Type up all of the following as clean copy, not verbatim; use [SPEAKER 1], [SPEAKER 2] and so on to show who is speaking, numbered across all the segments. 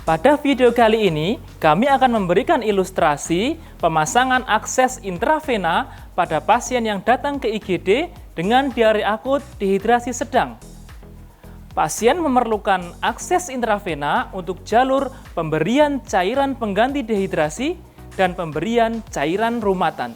[SPEAKER 1] Pada video kali ini, kami akan memberikan ilustrasi pemasangan akses intravena pada pasien yang datang ke IGD dengan diare akut dehidrasi sedang. Pasien memerlukan akses intravena untuk jalur pemberian cairan pengganti dehidrasi dan pemberian cairan rumatan.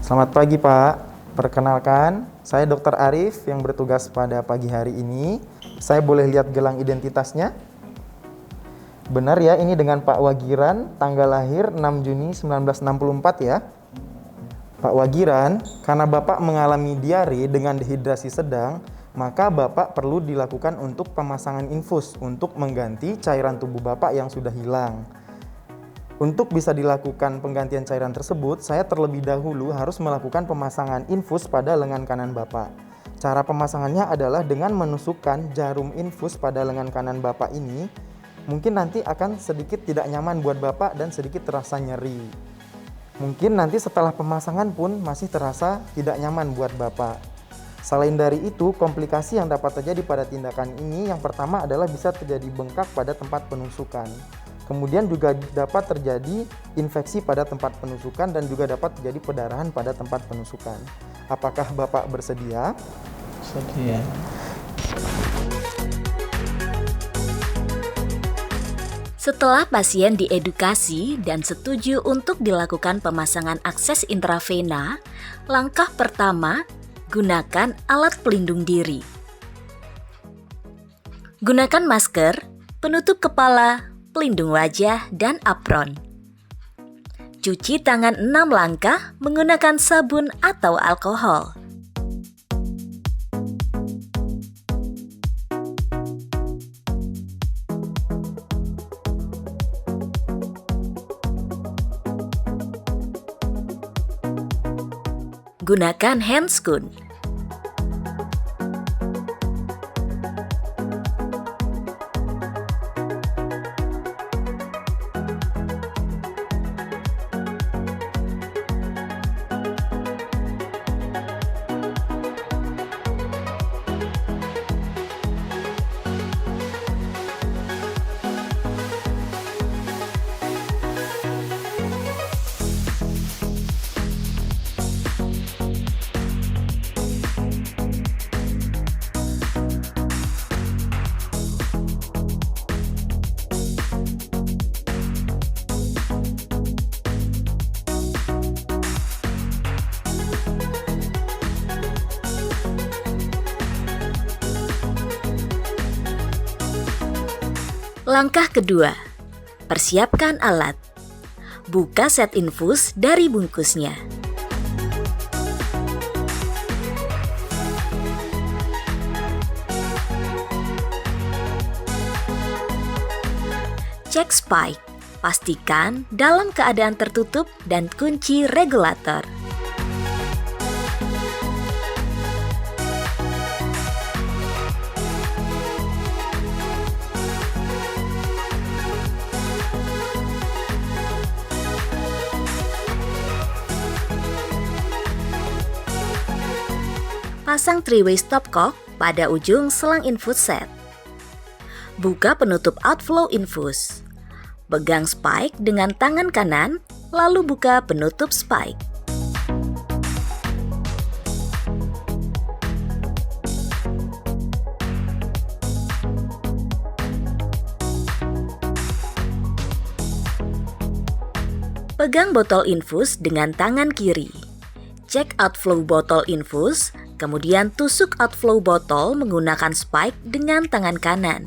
[SPEAKER 2] Selamat pagi Pak, perkenalkan saya Dr. Arif yang bertugas pada pagi hari ini. Saya boleh lihat gelang identitasnya? Benar ya, ini dengan Pak Wagiran, tanggal lahir 6 Juni 1964 ya. Pak Wagiran, karena Bapak mengalami diare dengan dehidrasi sedang, maka Bapak perlu dilakukan untuk pemasangan infus untuk mengganti cairan tubuh Bapak yang sudah hilang. Untuk bisa dilakukan penggantian cairan tersebut, saya terlebih dahulu harus melakukan pemasangan infus pada lengan kanan Bapak. Cara pemasangannya adalah dengan menusukkan jarum infus pada lengan kanan Bapak ini. Mungkin nanti akan sedikit tidak nyaman buat Bapak dan sedikit terasa nyeri. Mungkin nanti setelah pemasangan pun masih terasa tidak nyaman buat Bapak. Selain dari itu, komplikasi yang dapat terjadi pada tindakan ini yang pertama adalah bisa terjadi bengkak pada tempat penusukan. Kemudian juga dapat terjadi infeksi pada tempat penusukan dan juga dapat terjadi perdarahan pada tempat penusukan. Apakah Bapak bersedia?
[SPEAKER 3] Sedia.
[SPEAKER 4] Setelah pasien diedukasi dan setuju untuk dilakukan pemasangan akses intravena, langkah pertama, gunakan alat pelindung diri. Gunakan masker, penutup kepala, pelindung wajah, dan apron. Cuci tangan 6 langkah menggunakan sabun atau alkohol. Gunakan handscoon. Langkah kedua, persiapkan alat. Buka set infus dari bungkusnya. Cek spike, pastikan dalam keadaan tertutup dan kunci regulator. Pasang three-way stopcock pada ujung selang infus set. Buka penutup outflow infus. Pegang spike dengan tangan kanan, lalu buka penutup spike. Pegang botol infus dengan tangan kiri. Cek outflow botol infus, kemudian tusuk outflow botol menggunakan spike dengan tangan kanan.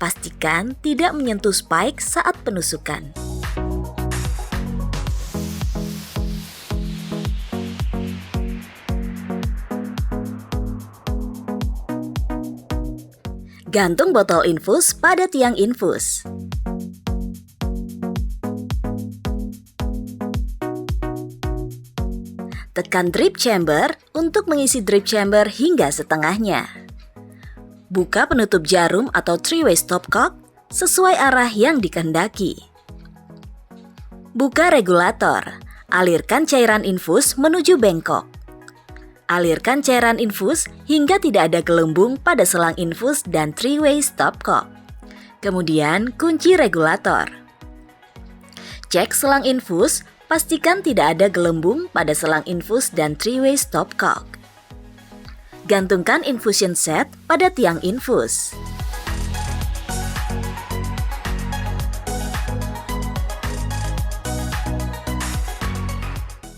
[SPEAKER 4] Pastikan tidak menyentuh spike saat penusukan. Gantung botol infus pada tiang infus. Tekan drip chamber untuk mengisi drip chamber hingga setengahnya. Buka penutup jarum atau three-way stopcock sesuai arah yang dikehendaki. Buka regulator. Alirkan cairan infus menuju bengkok. Alirkan cairan infus hingga tidak ada gelembung pada selang infus dan three-way stopcock. Kemudian kunci regulator. Cek selang infus, pastikan tidak ada gelembung pada selang infus dan three-way stopcock. Gantungkan infusion set pada tiang infus.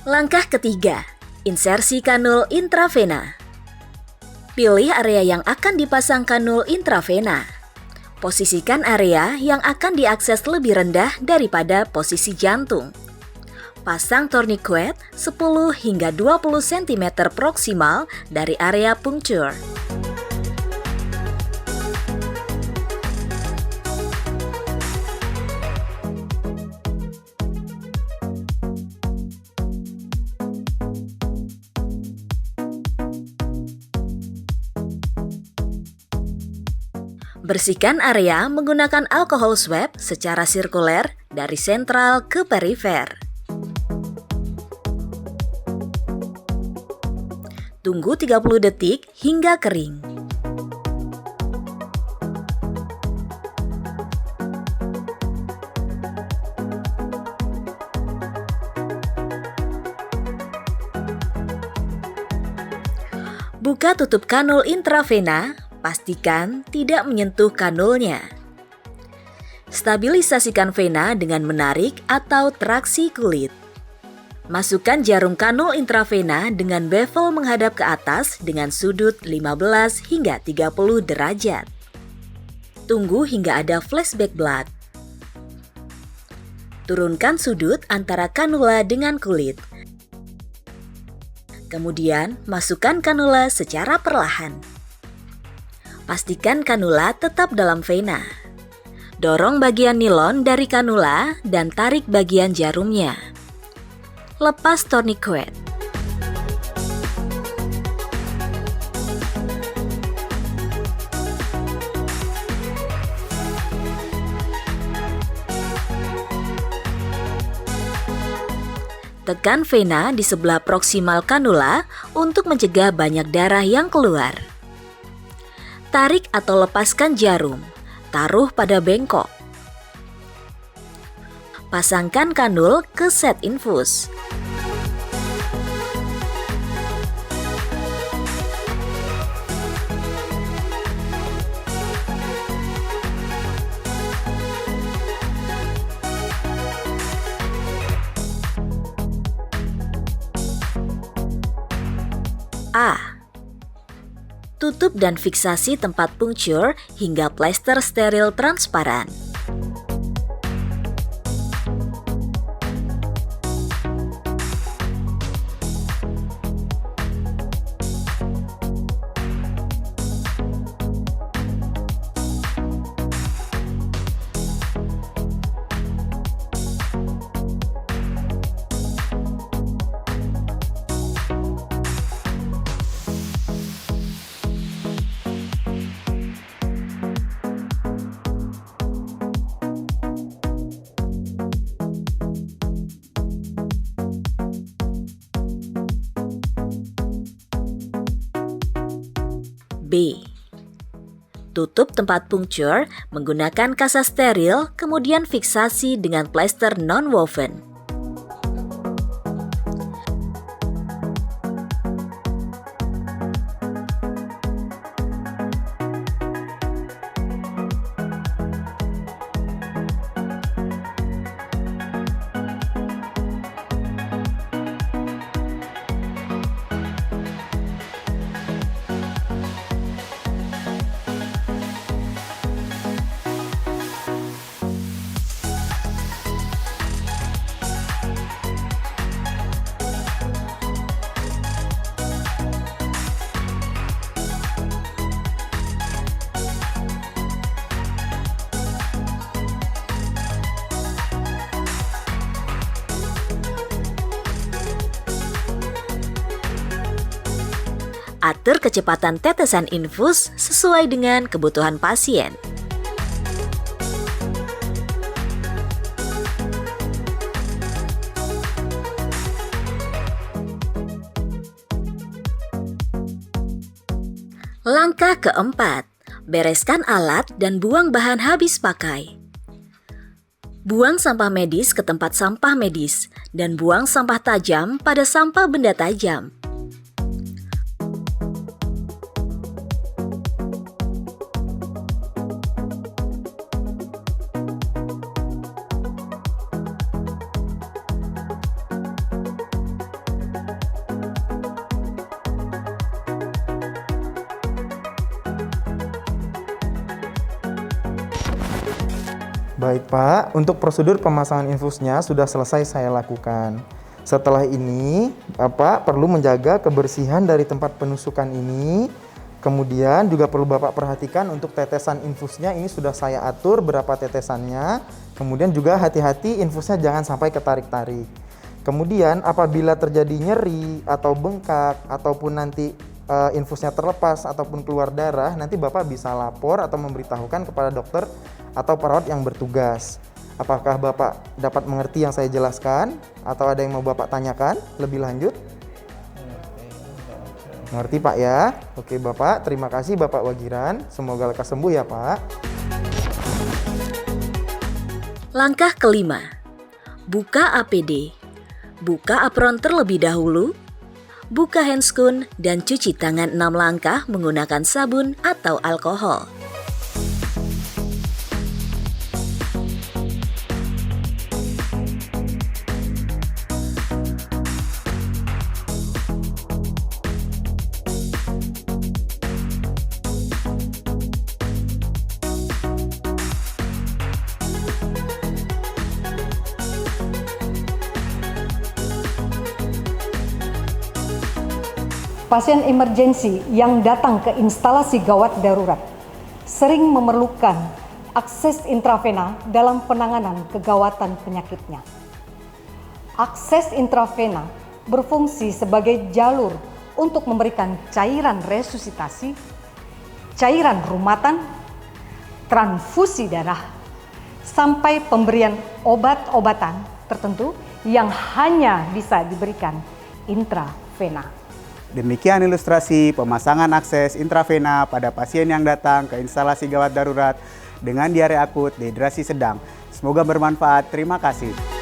[SPEAKER 4] Langkah ketiga, insersi kanul intravena. Pilih area yang akan dipasang kanul intravena. Posisikan area yang akan diakses lebih rendah daripada posisi jantung. Pasang tourniquet 10 hingga 20 cm proksimal dari area puncture. Bersihkan area menggunakan alkohol swab secara sirkuler dari sentral ke perifer. Tunggu 30 detik hingga kering. Buka tutup kanul intravena. Pastikan tidak menyentuh kanulnya. Stabilisasikan vena dengan menarik atau traksi kulit. Masukkan jarum kanul intravena dengan bevel menghadap ke atas dengan sudut 15 hingga 30 derajat. Tunggu hingga ada flashback blood. Turunkan sudut antara kanula dengan kulit. Kemudian, masukkan kanula secara perlahan. Pastikan kanula tetap dalam vena. Dorong bagian nilon dari kanula dan tarik bagian jarumnya. Lepas tourniquet. Tekan vena di sebelah proksimal kanula untuk mencegah banyak darah yang keluar. Tarik atau lepaskan jarum, taruh pada bengkok. Pasangkan kanul ke set infus. A. Tutup dan fiksasi tempat puncture hingga plester steril transparan. B. Tutup tempat puncture menggunakan kasa steril, kemudian fiksasi dengan plester non-woven. Atur kecepatan tetesan infus sesuai dengan kebutuhan pasien. Langkah keempat, bereskan alat dan buang bahan habis pakai. Buang sampah medis ke tempat sampah medis dan buang sampah tajam pada sampah benda tajam.
[SPEAKER 2] Baik Pak, untuk prosedur pemasangan infusnya sudah selesai saya lakukan. Setelah ini, Bapak perlu menjaga kebersihan dari tempat penusukan ini. Kemudian juga perlu Bapak perhatikan untuk tetesan infusnya, ini sudah saya atur berapa tetesannya. Kemudian juga hati-hati infusnya jangan sampai ketarik-tarik. Kemudian apabila terjadi nyeri atau bengkak ataupun nanti infusnya terlepas ataupun keluar darah, nanti Bapak bisa lapor atau memberitahukan kepada dokter atau perawat yang bertugas. Apakah Bapak dapat mengerti yang saya jelaskan atau ada yang mau Bapak tanyakan lebih lanjut? Mengerti Pak ya? Oke Bapak, terima kasih Bapak Wagiran. Semoga lekas sembuh ya Pak.
[SPEAKER 4] Langkah kelima, buka APD. Buka apron terlebih dahulu. Buka handscoon dan cuci tangan 6 langkah menggunakan sabun atau alkohol.
[SPEAKER 3] Pasien emergensi yang datang ke instalasi gawat darurat sering memerlukan akses intravena dalam penanganan kegawatan penyakitnya. Akses intravena berfungsi sebagai jalur untuk memberikan cairan resusitasi, cairan rumatan, transfusi darah, sampai pemberian obat-obatan tertentu yang hanya bisa diberikan intravena.
[SPEAKER 5] Demikian ilustrasi pemasangan akses intravena pada pasien yang datang ke instalasi gawat darurat dengan diare akut dehidrasi sedang. Semoga bermanfaat. Terima kasih.